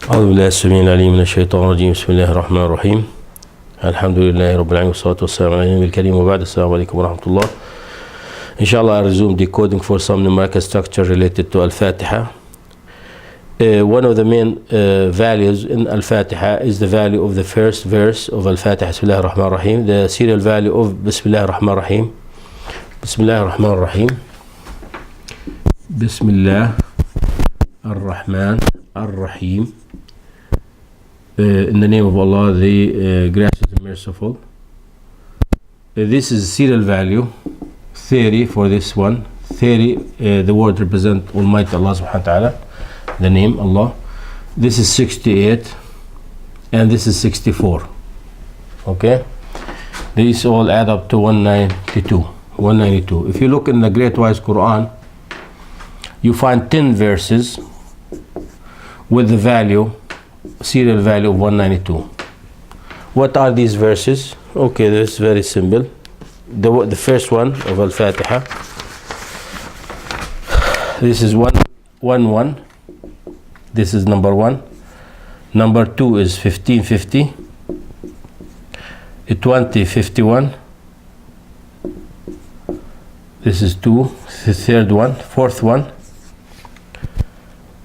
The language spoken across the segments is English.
أعوذ بالله السميع العليم من الشيطان الرجيم. بسم الله الرحمن الرحيم. الحمد لله رب العالمين والصلاة والسلام على النبي الكريم وبعد. السلام عليكم ورحمة الله. Inshallah, I resume decoding for some numerical structure related to Al-Fatiha. One of the main values in Al-Fatiha is the value of the first verse of Al-Fatiha, Bismillah ar-Rahman ar-Rahim. The serial value of Bismillah ar-Rahman ar-Rahim. Bismillah ar-Rahman ar-Rahim. Bismillah ar-Rahman ar-Rahim. In the name of Allah, the gracious and merciful. This is serial value 30 for this one. 30, the word represent Almighty Allah subhanahu wa ta'ala, the name Allah. This is 68 and this is 64. Okay, these all add up to 192. If you look in the Great Wise Qur'an, you find 10 verses with the value, serial value of 192. What are these verses? Okay, this is very simple. The first one of Al-Fatiha, this is 111. This is number 1. Number 2 is 1550. 2051. This is 2. The third one. Fourth one,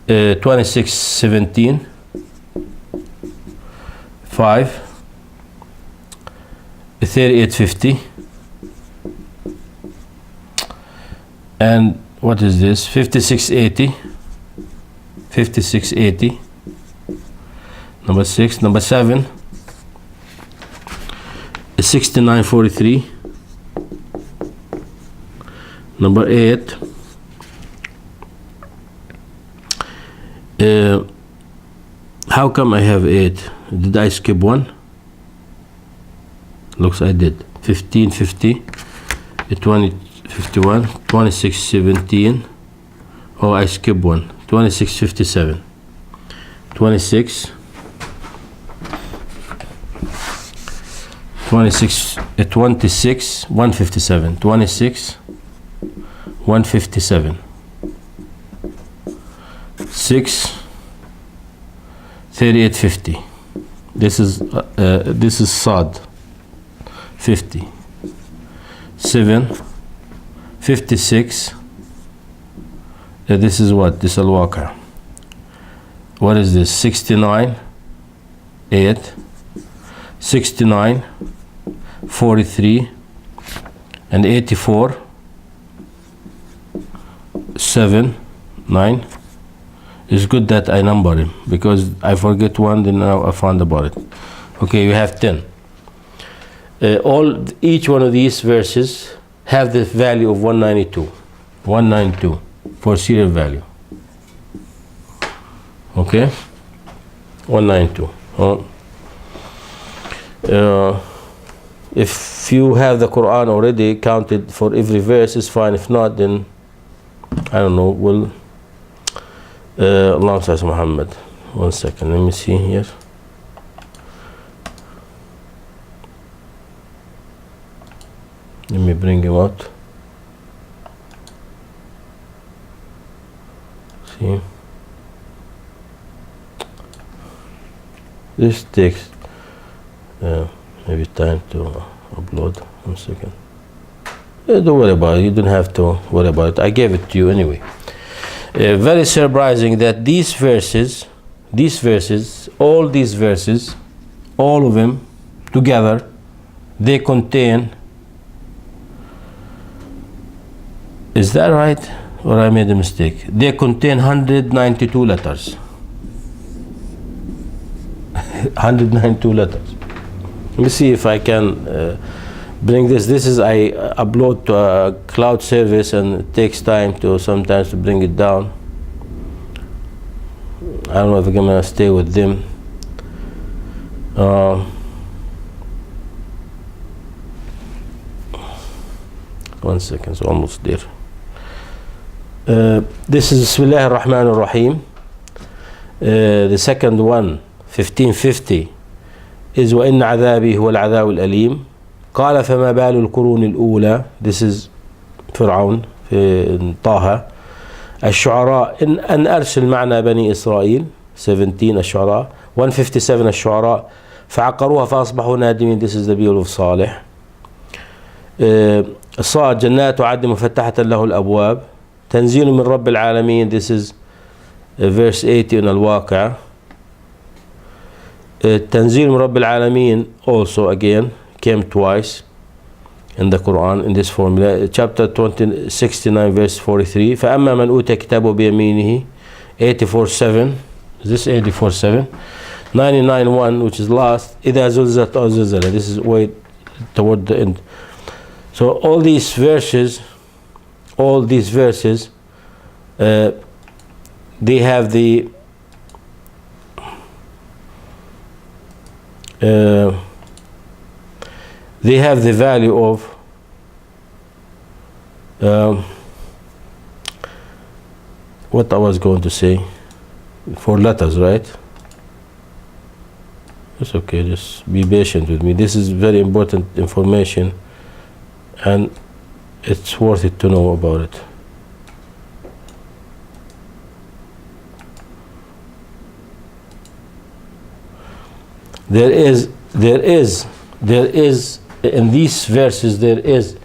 2617. 5. 3850. And what is this? 5680. 5680. Number 6. Number 7 is 6943. Number 8 how come I have 8? Did I skip one? Looks I did. 1550, 2051, 2617. Oh, I skipped one. 2657. 26 157. 26 157. 6 3850. This is Sad 50. 7 56. This is what? This Al-Waqa. What is this? 69 8. 69 43 and 84. 7 9. It's good that I number him because I forget one, then now I found about it. Okay, you have 10. Each one of these verses have the value of 192. 192 for serial value. Okay, 192. If you have the Quran already counted for every verse, it's fine. If not, then I don't know. We'll Allahumma salli ala Muhammad. 1 second, let me see here. Let me bring him out. See, this takes maybe time to upload. 1 second. Don't worry about it. You don't have to worry about it. I gave it to you anyway. Very surprising that these verses, all these verses, all of them together, they contain, is that right or I made a mistake? They contain 192 letters. 192 letters. Let me see if I can bring this. This is I upload to a cloud service and it takes time to sometimes to bring it down. I don't know if I'm gonna stay with them. 1 second, it's almost there. This is Bismillah ar-Rahman ar-Rahim. The second one, 1550, is وَإِنَّ عَذَابِي هُوَ الْعَذَابُ الْأَلِيمُ. قال فما بال القرون الأولى. This is فرعون في طه. الشعراء أن أرسل معنا بني إسرائيل. 17 الشعراء. 157 الشعراء. فعقروها فأصبحوا نادمين. This is the people of صالح. صاد جنات عدن مفتحة له الأبواب. تنزيل من رب العالمين. This is verse 80 in الواقع. تنزيل من رب العالمين also again came twice in the Quran in this formula. Chapter 69 verse 43. فأما من أوتي كتابه بيمينه. 84:7. Is this 84:7? 99:1 which is last. إذا زلزلت أو زلزلة. This is way toward the end. So all these verses, they have the value of what I was going to say, 4 letters, right? It's okay, just be patient with me. This is very important information and it's worth it to know about it. There is in these verses there is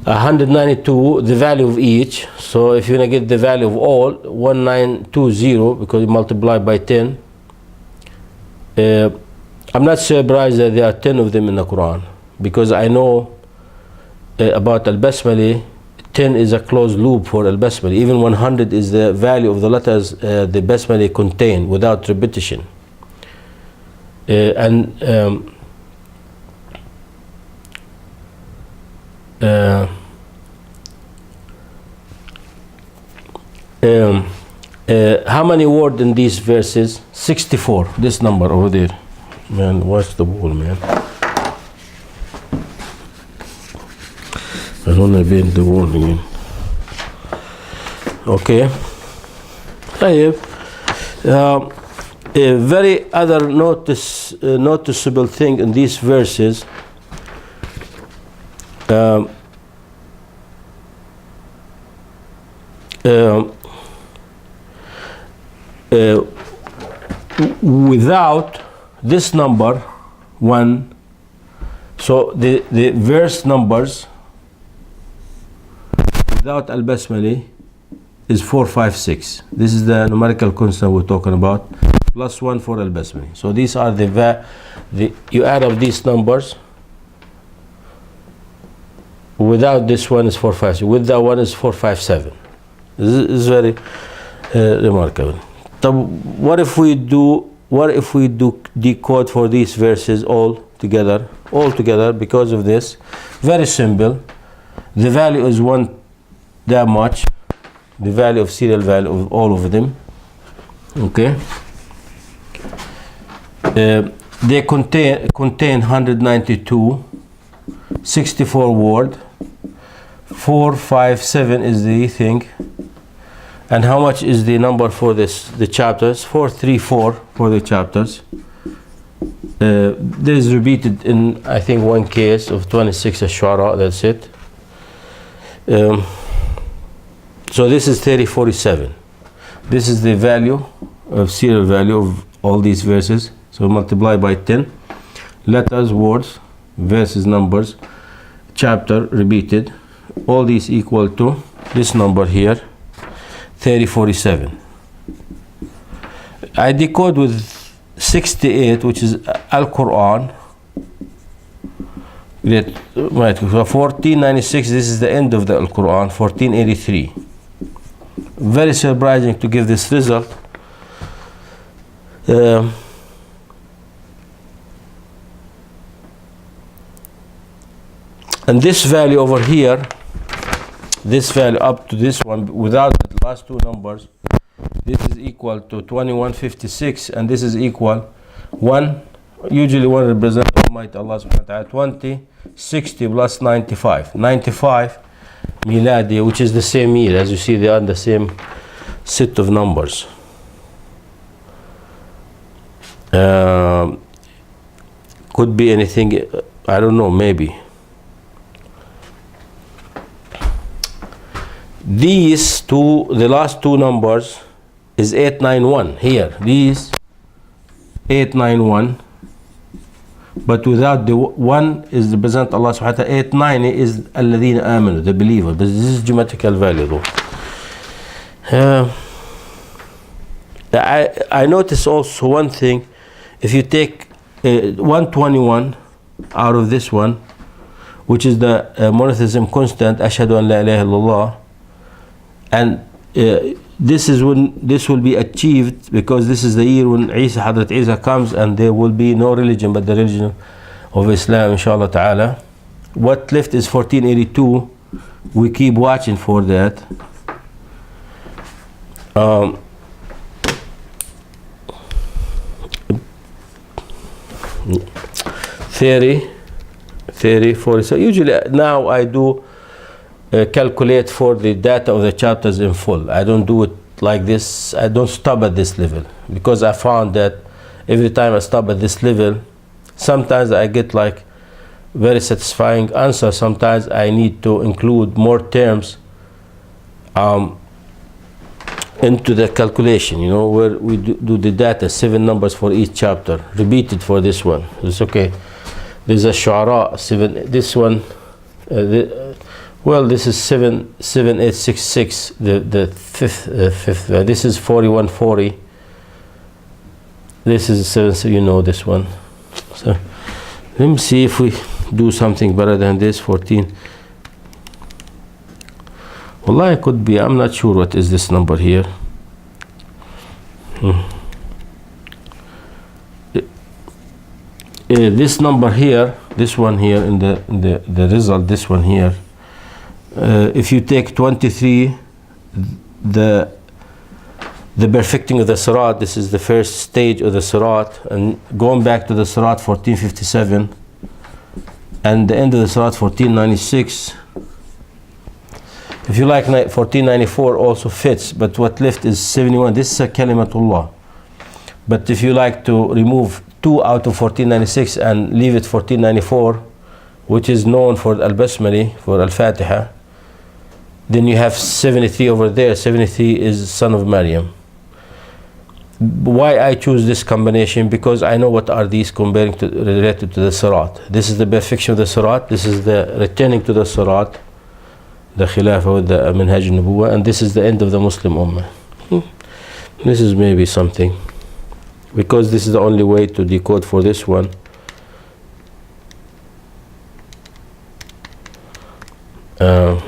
192 the value of each. So if you're gonna get the value of all 1920 because you multiply by 10, I'm not surprised that there are 10 of them in the Quran, because I know about al-Basmali 10 is a closed loop for al-Basmali. Even 100 is the value of the letters the Basmali contain without repetition. How many words in these verses? 64. This number over there. Man, watch the wall, man. I don't want to bend the wall again. Okay. A very other noticeable thing in these verses, without this number 1, so the verse numbers without al-Basmali is 4, 5, 6. This is the numerical constant we're talking about, plus 1 for al-Basmali. So these are you add up these numbers. Without this one is 4, 5, 6. With that one is 4, 5, 7. This is very remarkable. What if we do decode for these verses all together because of this? Very simple. The value is 1 that much, the value of serial value of all of them. Okay. They contain 192, 64 word. 4, 5, 7 is the thing. And how much is the number for the chapters? 434 for the chapters. This is repeated in, I think, one case of 26 Ash-Shu'ara. That's it. So this is 3047. This is the value of serial value of all these verses. So multiply by 10. Letters, words, verses, numbers, chapter repeated. All these equal to this number here, 3047. I decode with 68, which is Al-Qur'an. Right, 1496, this is the end of the Al-Qur'an. 1483. Very surprising to give this result. And this value over here, this value up to this one, without the last two numbers, this is equal to 2156, and this is equal 1. Usually 1 represents Almighty Allah subhanahu wa ta'ala. 20, 60 plus 95. 95 miladi, which is the same year. As you see, they are the same set of numbers. Could be anything, I don't know, maybe. These two, the last two numbers, is 891 here. These 891, but without the 1 is represent Allah subhanahu wa ta'ala. 890 is alladhina amanu, the believer. This is geometrical value though. I notice also one thing. If you take 121 out of this one, which is the monotheism constant, ashhadu an la ilaha illallah, and this is when this will be achieved, because this is the year when Hadrat Isa comes, and there will be no religion but the religion of Islam, inshallah ta'ala. What left is 1482. We keep watching for that. Theory 40. So usually now I do calculate for the data of the chapters in full. I don't do it like this. I don't stop at this level, because I found that every time I stop at this level, sometimes I get like very satisfying answer. Sometimes I need to include more terms into the calculation, you know, where we do the data, 7 numbers for each chapter, repeated for this one. It's okay. There's a Shu'ara 7. This one, well, this is 7866. The fifth. This is 4140. This is 7. So you know this one. So let me see if we do something better than this. 14. Wallah, it could be. I'm not sure what is this number here. This number here, this one here in the result, this one here. If you take 23, the perfecting of the Sirat, this is the first stage of the Sirat, and going back to the Sirat 1457, and the end of the Sirat 1496. If you like 1494 also fits, but what left is 71. This is a Kalimatullah. But if you like to remove 2 out of 1496 and leave it 1494, which is known for Al-Basmali, for Al-Fatiha, then you have 73 over there. 73 is son of Maryam. Why I choose this combination? Because I know what are these comparing to, related to the Sirat. This is the perfection of the Sirat. This is the returning to the Sirat, the Khilafah with the Minhaj al-Nubuwah, and this is the end of the Muslim Ummah. This is maybe something, because this is the only way to decode for this one.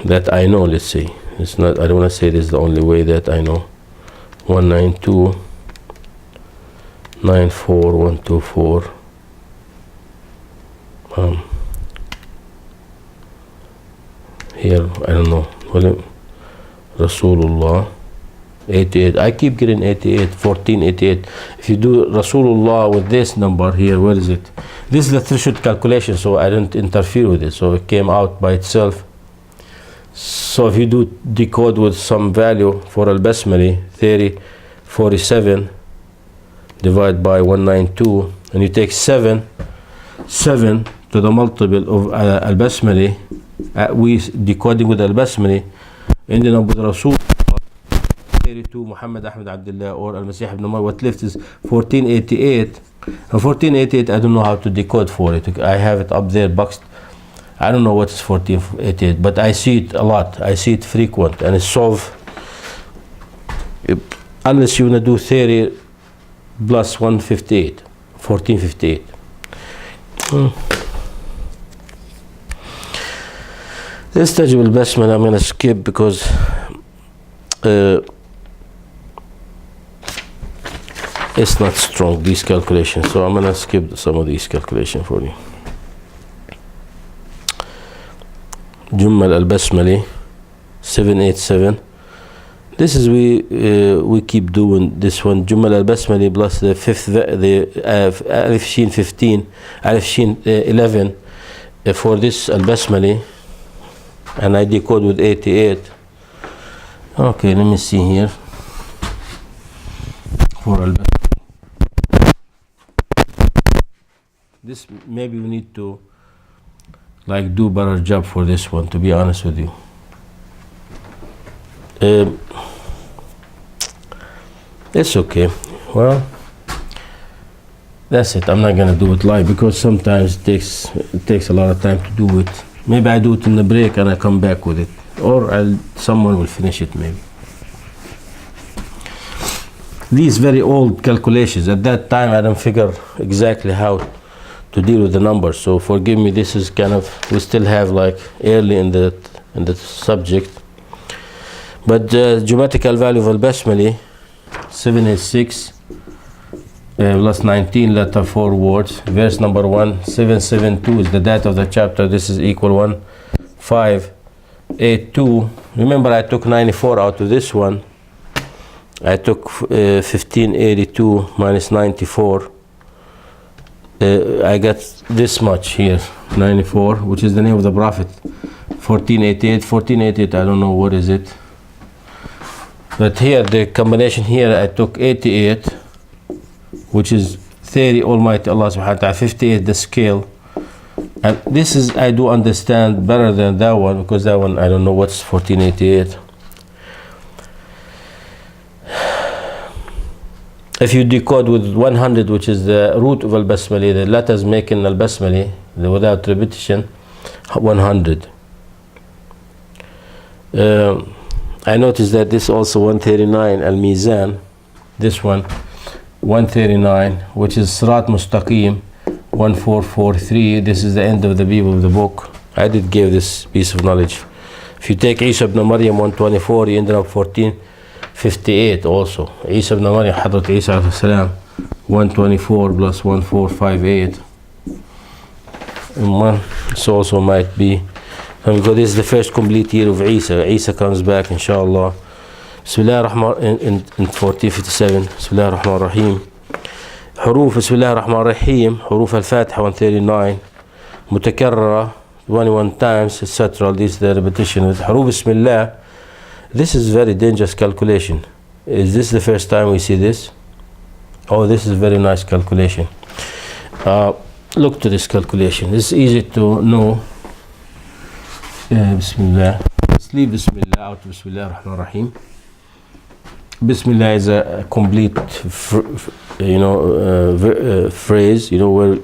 That I know, let's say. It's not, I don't want to say this is the only way that I know. 192 94124. Here, I don't know. Rasulullah 88. I keep getting 88, 1488. If you do Rasulullah with this number here, where is it? This is the threshold calculation, so I didn't interfere with it, so it came out by itself. So if you do decode with some value for Al-Basmali, 47 divided by 192, and you take 7 to the multiple of Al-Basmali, we decoding with Al-Basmali, ending up with Rasul 32 Muhammad Ahmad Abdullah or Al-Masih ibn Umar. What left is 1488. And 1488, I don't know how to decode for it. I have it up there boxed. I don't know what is 1488, but I see it a lot. I see it frequent, and it's solved. Unless you want to do 30 plus 158, 1458. This stage of Al-Basmala I'm going to skip because it's not strong, these calculations. So I'm going to skip some of these calculations for you. Jummal Al-Basmali 787. This is we keep doing this one. Jummal Al-Basmali plus the fifth, the Alif Shin 15, Alif Shin 11 for this Al-Basmali, and I decode with 88. Okay, let me see here for Al-Basmali. This maybe we need to like do better job for this one, to be honest with you. It's okay. Well, that's it. I'm not gonna do it live because sometimes it takes a lot of time to do it. Maybe I do it in the break and I come back with it, or someone will finish it maybe. These very old calculations. At that time, I didn't figure exactly how to deal with the numbers. So forgive me. This is kind of, we still have like early in the subject. But geometrical value of al-Basmali 786 plus 19 letter 4 words. Verse number 1, 772 is the date of the chapter. This is equal 1582. Remember, I took 94 out of this one. I took 1582 minus 94. I got this much here, 94, which is the name of the Prophet. 1488, I don't know what is it. But here, the combination here, I took 88, which is 30, Almighty Allah subhanahu wa ta'ala, 58, the scale. And this is, I do understand better than that one, because that one, I don't know what's 1488. If you decode with 100, which is the root of al-Basmali, the letters making al-Basmali, without repetition, 100. I noticed that this also 139, al-Mizan, this one, 139, which is Sirat Mustaqim, 1443. This is the end of the Bible of the book. I did give this piece of knowledge. If you take Isa ibn Maryam 124, you end up 1458 also. Isa ibn Maryam, Hadrat Isa alayhi salam, 124 plus 1458. This also might be, because this is the first complete year of Isa. Isa comes back, inshallah. Bismillah ar-Rahman, in 1457. Bismillah ar-Rahman ar-Rahim. حروف بسم الله الرحمن الرحيم. حروف الفاتحة 139. متكررة 21 times, etc. This is the repetition with حروف بسم الله. This is very dangerous calculation. Is this the first time we see this? Oh, this is a very nice calculation. Look to this calculation. It's easy to know. Bismillah. Let's leave Bismillah out. Bismillah ar-Rahman ar-Rahim. Bismillah is a complete, phrase, where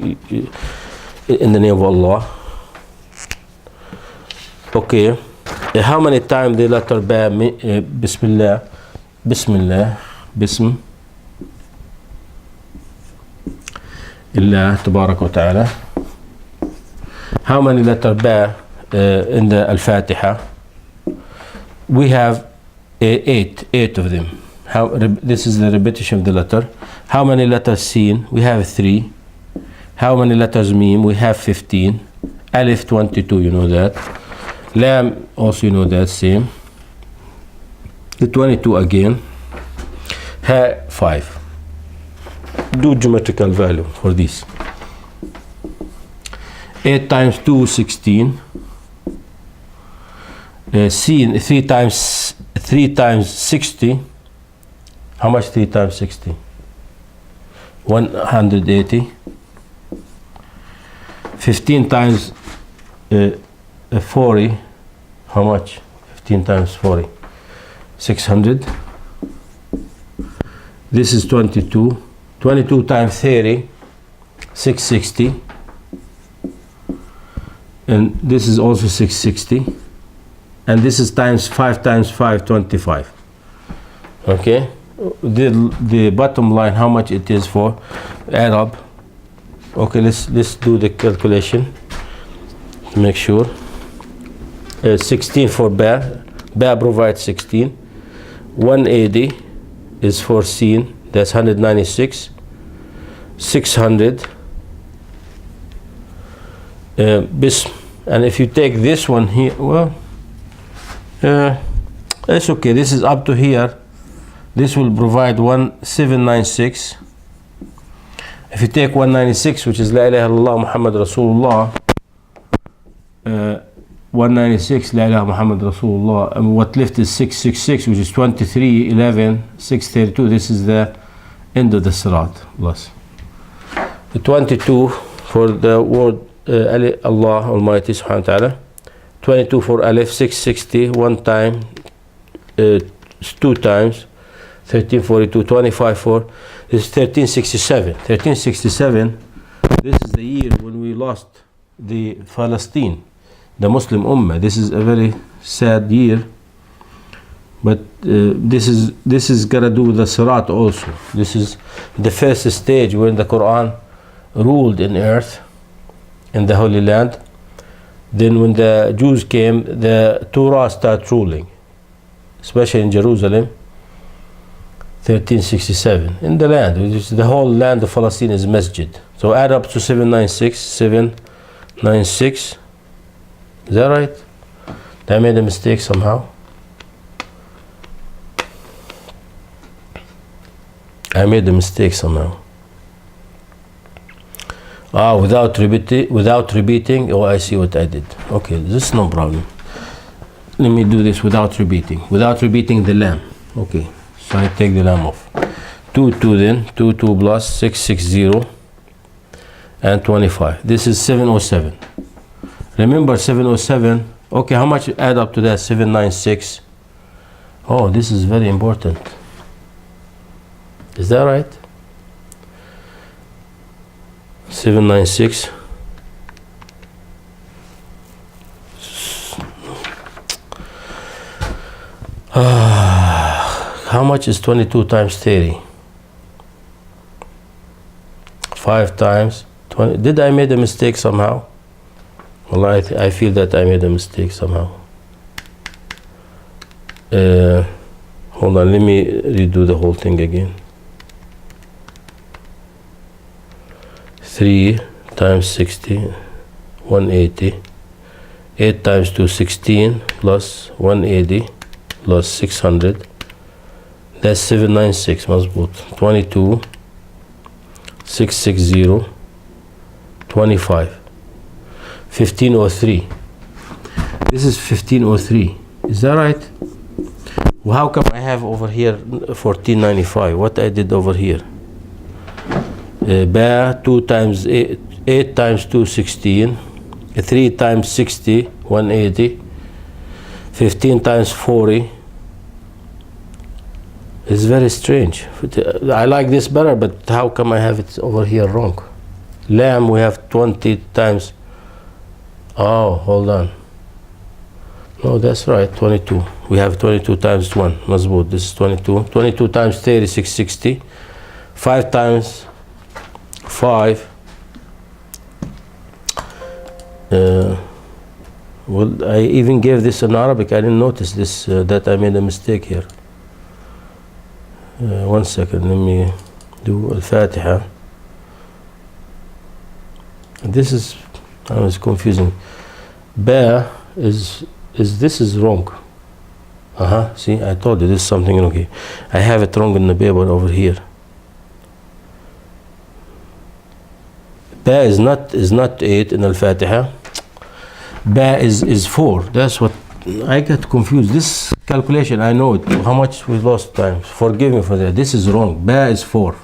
in the name of Allah. Okay. How many times the letter Ba, Bismillah, Bismillah, Bism, Allah, Tabarak wa Ta'ala. How many letter Ba in the Al-Fatiha? We have eight of them. This is the repetition of the letter. How many letters Sin? We have 3. How many letters Mim? We have 15. Alif 22, you know that. Lam, also you know that, same. The 22 again. Ha, 5. Do geometrical value for this. 8 times 2, 16. Sin, 3 times 60. How much 3 times 60? 180. 15 times 40. How much? 15 times 40. 600. This is 22. 22 times 30. 660. And this is also 660. And this is times 5 times 5, 25. Okay. The bottom line, how much it is for Arab. Okay, let's do the calculation to make sure. 16 for Ba. Ba provides 16. 180 is for Sin. That's 196. 600. Bism. And if you take this one here, well, it's okay. This is up to here. This will provide 1796. If you take 196, which is La ilaha illallah Muhammad Rasulullah, 196 La ilaha Muhammad Rasulullah, and what left is 666, which is 23, 11, 632. This is the end of the Sirat. Plus the 22 for the word Allah Almighty Subhanahu wa Ta'ala. 22 for Alif, 660, 1 time, 2 times, 1342, 25 4. This is 1367. 1367, this is the year when we lost the Palestine, the Muslim Ummah. This is a very sad year. But this is gotta do with the Sirat also. This is the first stage when the Qur'an ruled in earth, in the Holy Land. Then when the Jews came, the Torah started ruling, especially in Jerusalem. 1367 in the land, which is the whole land of Palestine is masjid. So add up to 796. 796. Is that right? Did I made a mistake somehow? I made a mistake somehow. Without repeating. Oh, I see what I did. Okay, this is no problem. Let me do this without repeating. Without repeating the lamb. Okay, so I take the lamb off. 2 2 then. 2 2 plus 660 and 25. This is 707. Remember 707. Okay, how much add up to that? 796. Oh, this is very important. Is that right? 796. How much is 22 times 30? 5 times 20. Did I made a mistake somehow? Well, I feel that I made a mistake somehow. Hold on, let me redo the whole thing again. 3 times 60, 180. 8 times 2, 16, plus 180, plus 600. That's 796, مظبوط. 22, 660, 25. 1503. This is 1503. Is that right? Well, how come I have over here 1495? What I did over here? 2 times 8 times 2, 16. 3 times 60, 180. 15 times 40. It's very strange. I like this better, but how come I have it over here wrong? Lamb, we have 20 times. Oh, hold on. No, that's right, 22. We have 22 times 1. Mazboot. This is 22. 22 times 30, 660. 5 times 5. Well, I even gave this in Arabic. I didn't notice this, that I made a mistake here. 1 second, let me do Al-Fatiha. This is, it's confusing. Ba is this is wrong. See, I told you this is something wrong here. I have it wrong in the paper over here. Ba is not 8 in Al-Fatiha. Ba is 4. That's what I get confused. This calculation, I know it. How much we lost time. Forgive me for that. This is wrong. Ba is 4.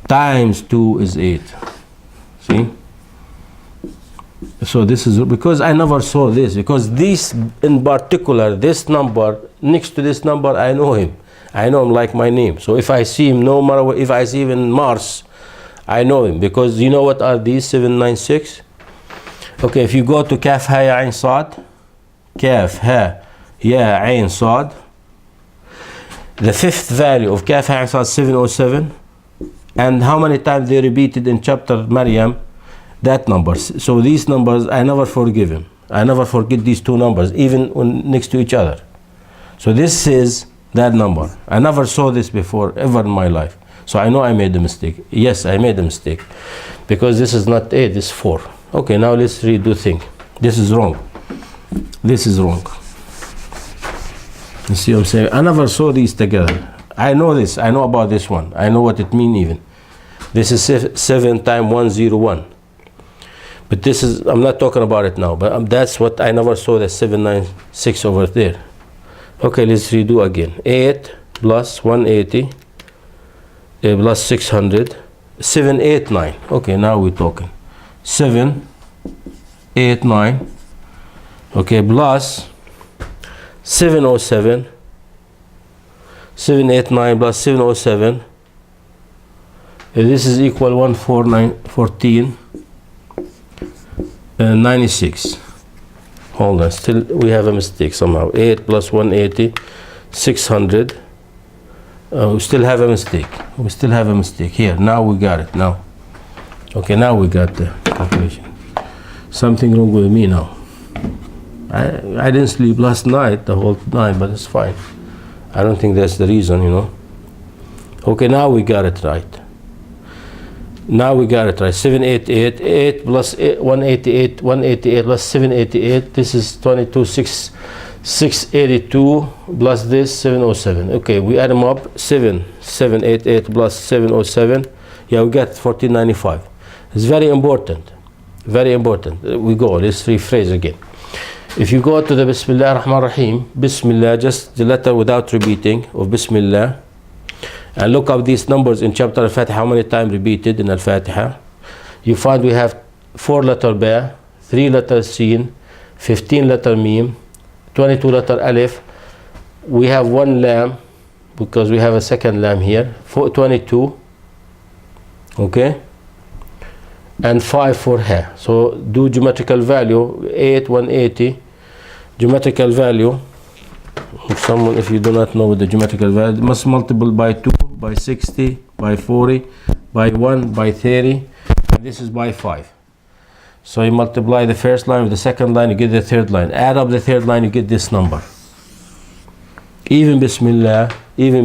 Times 2 is 8. See? So this is because I never saw this, because this in particular, this number next to this number, I know him. I know him like my name. So if I see him, no matter what, if I see him in Mars, I know him, because you know what are these? 796. Okay, if you go to Kaf Ha Ya Ain Sad, Kaf Ha Ya Ain Sad, the fifth value of Kaf Ha Ya Ain Sad 707, and how many times they repeated in chapter Maryam? That numbers. So these numbers, I never forgive him. I never forget these two numbers, even when next to each other. So this is that number. I never saw this before, ever in my life. So I know I made a mistake. Yes, I made a mistake. Because this is not 8, this is 4. Okay, now let's redo thing. This is wrong. This is wrong. You see what I'm saying? I never saw these together. I know this. I know about this one. I know what it means even. This is 7 times 101. But this is, I'm not talking about it now, but that's what I never saw, that 796 over there. Okay, let's redo again. 8 plus 180 plus 600, 789. Okay, now we're talking. 789. Okay, plus 707, 789 plus 707. This is equal 14 96. Hold on, still we have a mistake somehow. 8 plus 180, 600. We still have a mistake. We still have a mistake here. Now we got it. Now, okay. Now we got the calculation. Something wrong with me now. I didn't sleep last night, the whole night, but it's fine. I don't think that's the reason, you know. Okay, now we got it right. Now we got it right. 788, 8 plus 188, 188 plus 788. This is 22, 682 plus this 707. Okay, we add them up. 788 plus 707. Yeah, we got 1495. It's very important. Very important. We go. Let's rephrase again. If you go to the Bismillah ar-Rahman ar-Rahim, Bismillah, just the letter without repeating of Bismillah, and look up these numbers in chapter Al-Fatiha, how many times repeated in Al-Fatiha. You find we have 4 letter Ba, 3 letter Sin, 15 letter Mim, 22 letter Alif. We have 1 Lam, because we have a second Lam here, 22, okay, and 5 for Ha. So do geometrical value, 8, 180, geometrical value. Someone, if you do not know the geometrical value, must multiple by 2, by 60, by 40, by 1, by 30, and this is by 5. So you multiply the first line with the second line, you get the third line. Add up the third line, you get this number. Even Bismillah gave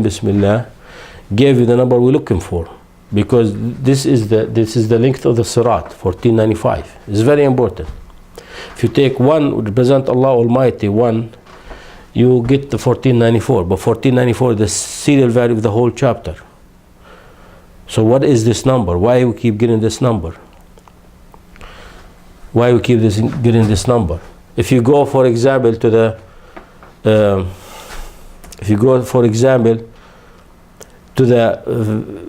you the number we're looking for, because this is the length of the Sirat, 1495. It's very important. If you take 1, represent Allah Almighty, 1, you get the 1494, but 1494 is the serial value of the whole chapter. So what is this number? Why we keep getting this number? Why we keep getting this number? If you go, for example, to the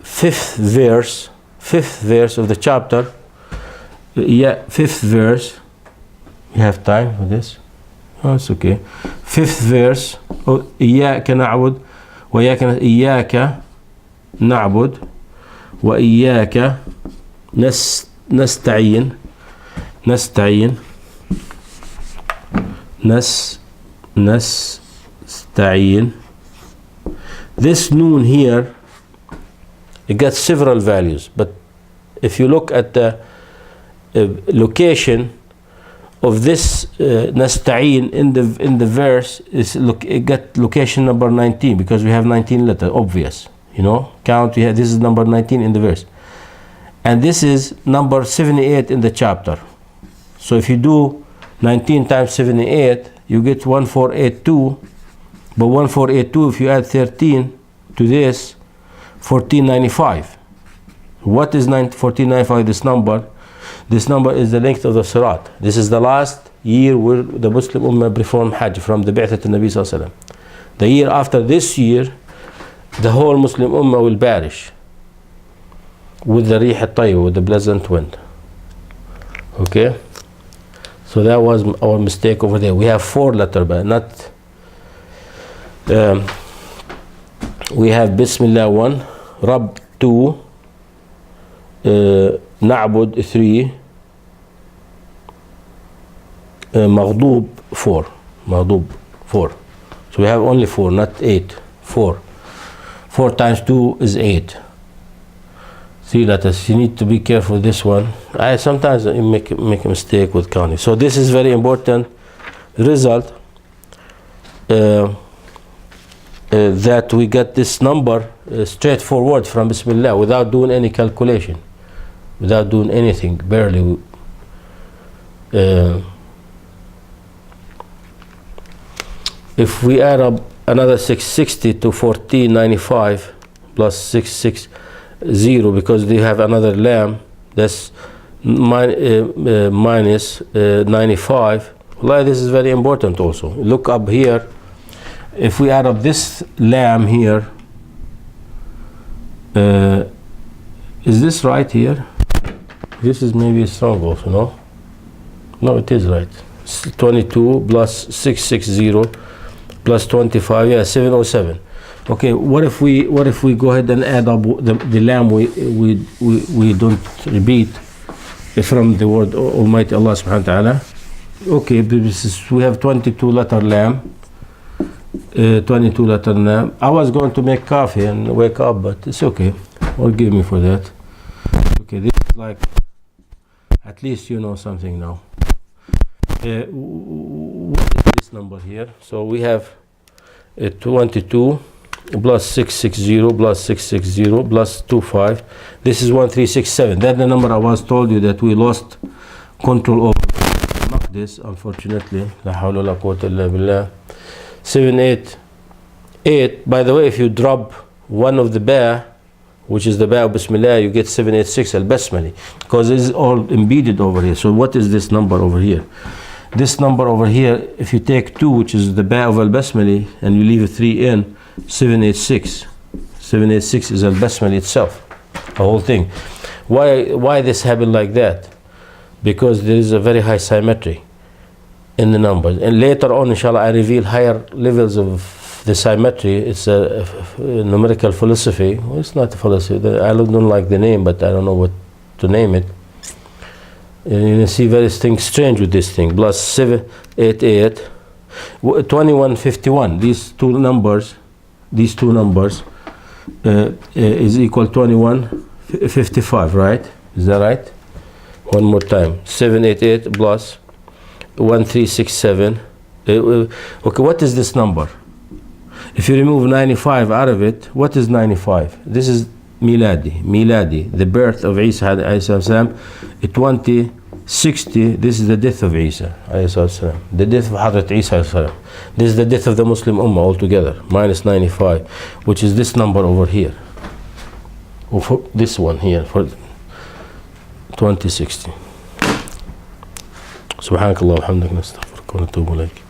fifth verse of the chapter, fifth verse. You have time for this? Oh, it's okay. 5th verse. إياك نعبد إياك نعبد وإياك نستعين. This noon here, it got several values, but if you look at the location of this nasta'in in the verse, it got location number 19, because we have 19 letters, obvious, you know, count, this is number 19 in the verse, and this is number 78 in the chapter. So if you do 19 times 78, you get 1482, but 1482, if you add 13 to this, 1495. What is 1495, this number? This number is the length of the Sirat. This is the last year where the Muslim Ummah perform Hajj from the Bi'that al-Nabi sallallahu alaihi wasallam. The year after this year, the whole Muslim Ummah will perish with the Rih al-Tayyib, with the pleasant wind. Okay? So that was our mistake over there. We have 4 letter Ba, not... we have Bismillah 1, Rabb 2, Na'bud 3, Maghdub 4. Maghdub 4. So we have only 4, not 8. 4. 4 times 2 is 8. 3 letters. You need to be careful with this one. I sometimes make a mistake with counting. So this is very important result, that we get this number straightforward from Bismillah, without doing any calculation, without doing anything, barely. If we add up another 660 to 1495 plus 660, because they have another lamb, that's minus 95. Well, this is very important also. Look up here. If we add up this lamb here, is this right here? This is maybe strong also, no? No, it is right. 22 plus 660 plus 25, yeah, 707. Okay, what if we go ahead and add up the lamb we don't repeat from the word Almighty Allah subhanahu wa ta'ala? Okay, we have 22 letter lamb. 22 letter lamb. I was going to make coffee and wake up, but it's okay. Forgive me for that. Okay, this is like, at least you know something now. What is this number here? So we have 22 plus 660 plus 660 plus 25. This is 1367. That's the number I was told you that we lost control over. Not this, unfortunately. La hawla la quwwata illa billah. 788. By the way, if you drop one of the ba, which is the ba of Bismillah, you get 786 al-Basmali, because it's all embedded over here. So what is this number over here? This number over here, if you take 2, which is the ba of al-Basmali, and you leave a 3 in, 786. 786 is al-Basmali itself, the whole thing. Why this happened like that? Because there is a very high symmetry in the numbers. And later on, inshallah, I reveal higher levels of the symmetry. It's a numerical philosophy. Well, it's not a philosophy. I don't like the name, but I don't know what to name it. And you see various things strange with this thing. Plus 788, 2151. These two numbers is equal 2155, right? Is that right? One more time. 788 plus 1367. Okay, what is this number? If you remove 95 out of it, what is 95? This is miladi, the birth of Isa alayhi salam. 2060, this is the death of Isa alayhi salam. The death of Hazrat Isa alayhi salam. This is the death of the Muslim Ummah altogether, minus 95, which is this number over here. Or for this one here, for 2060. سبحانك اللهم وبحمدك نستغفرك ونتوب إليك.